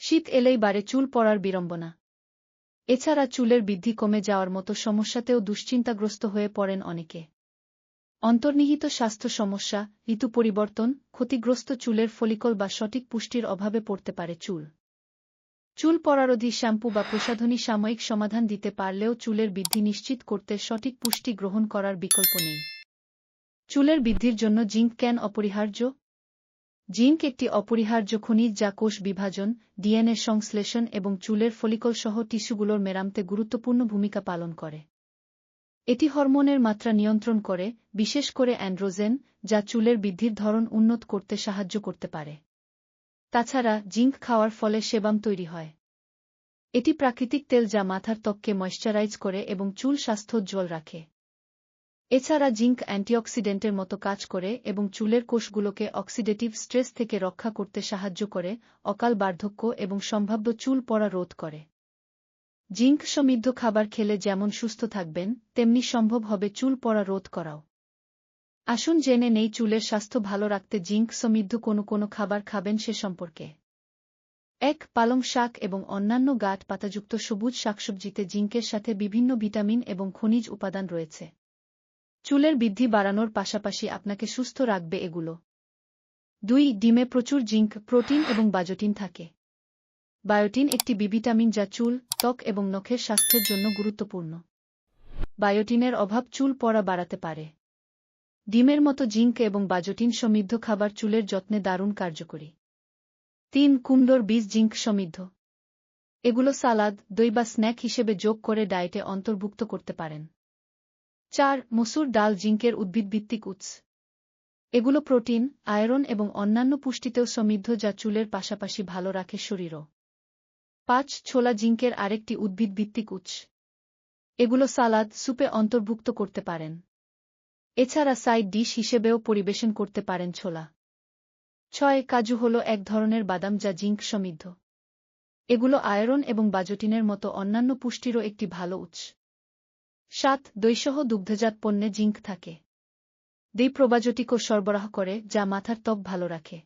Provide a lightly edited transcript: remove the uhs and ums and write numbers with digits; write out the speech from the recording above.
শীত এলেই বাড়ে চুল পড়ার বিড়ম্বনা। এছাড়া চুলের বৃদ্ধি কমে যাওয়ার মতো সমস্যাতেও দুশ্চিন্তাগ্রস্ত হয়ে পড়েন অনেকে। অন্তর্নিহিত স্বাস্থ্য সমস্যা, ঋতু পরিবর্তন, ক্ষতিগ্রস্ত চুলের ফলিকল বা সঠিক পুষ্টির অভাবে পড়তে পারে চুল। চুল পড়ারোধী শ্যাম্পু বা প্রসাধনী সাময়িক সমাধান দিতে পারলেও চুলের বৃদ্ধি নিশ্চিত করতে সঠিক পুষ্টি গ্রহণ করার বিকল্প নেই। চুলের বৃদ্ধির জন্য জিঙ্ক কেন অপরিহার্য? জিঙ্ক একটি অপরিহার্য খনিজ যা কোষ বিভাজন, ডিএনএ সংশ্লেষণ এবং চুলের ফলিকল সহ টিস্যুগুলোর মেরামতে গুরুত্বপূর্ণ ভূমিকা পালন করে। এটি হরমোনের মাত্রা নিয়ন্ত্রণ করে, বিশেষ করে অ্যান্ড্রোজেন, যা চুলের বৃদ্ধির ধরন উন্নত করতে সাহায্য করতে পারে। তাছাড়া জিঙ্ক খাওয়ার ফলে সেবাম তৈরি হয়। এটি প্রাকৃতিক তেল যা মাথার ত্বককে ময়েশ্চারাইজ করে এবং চুল স্বাস্থ্যোজ্জ্বল রাখে। এছাড়া জিঙ্ক অ্যান্টিঅক্সিডেন্টের মতো কাজ করে এবং চুলের কোষগুলোকে অক্সিডেটিভ স্ট্রেস থেকে রক্ষা করতে সাহায্য করে, অকাল বার্ধক্য এবং সম্ভাব্য চুল পড়া রোধ করে। জিঙ্ক সমৃদ্ধ খাবার খেলে যেমন সুস্থ থাকবেন, তেমনি সম্ভব হবে চুল পড়া রোধ করাও। আসুন জেনে নেই চুলের স্বাস্থ্য ভালো রাখতে জিঙ্ক সমৃদ্ধ কোনো খাবার খাবেন সে সম্পর্কে। ১. পালং শাক এবং অন্যান্য গাছ পাতাযুক্ত সবুজ শাকসবজিতে জিঙ্কের সাথে বিভিন্ন ভিটামিন এবং খনিজ উপাদান রয়েছে। চুলের বৃদ্ধি বাড়ানোর পাশাপাশি আপনাকে সুস্থ রাখবে এগুলো। ২. ডিমে প্রচুর জিঙ্ক, প্রোটিন এবং বায়োটিন থাকে। বায়োটিন একটি বি ভিটামিন যা চুল, ত্বক এবং নখের স্বাস্থ্যের জন্য গুরুত্বপূর্ণ। বায়োটিনের অভাব চুল পড়া বাড়াতে পারে। ডিমের মতো জিঙ্ক এবং বায়োটিন সমৃদ্ধ খাবার চুলের যত্নে দারুণ কার্যকরী। ৩. কুমড়োর বীজ জিঙ্ক সমৃদ্ধ। এগুলো সালাদ, দই বা স্ন্যাক হিসেবে যোগ করে ডায়েটে অন্তর্ভুক্ত করতে পারেন। ৪. মসুর ডাল জিঙ্কের উদ্ভিদভিত্তিক উৎস। এগুলো প্রোটিন, আয়রন এবং অন্যান্য পুষ্টিতেও সমৃদ্ধ যা চুলের পাশাপাশি ভালো রাখে শরীরও। ৫. ছোলা জিঙ্কের আরেকটি উদ্ভিদভিত্তিক উৎস। এগুলো সালাদ, সুপে অন্তর্ভুক্ত করতে পারেন। এছাড়া সাইড ডিশ হিসেবেও পরিবেশন করতে পারেন ছোলা। ৬. কাজু হল এক ধরনের বাদাম যা জিঙ্ক সমৃদ্ধ। এগুলো আয়রন এবং বায়োটিনের মতো অন্যান্য পুষ্টিরও একটি ভালো উৎস। ৭. দইসহ দুগ্ধজাত পণ্যে জিঙ্ক থাকে। দই প্রোবায়োটিকও সরবরাহ করে যা মাথার ত্বক ভালো রাখে।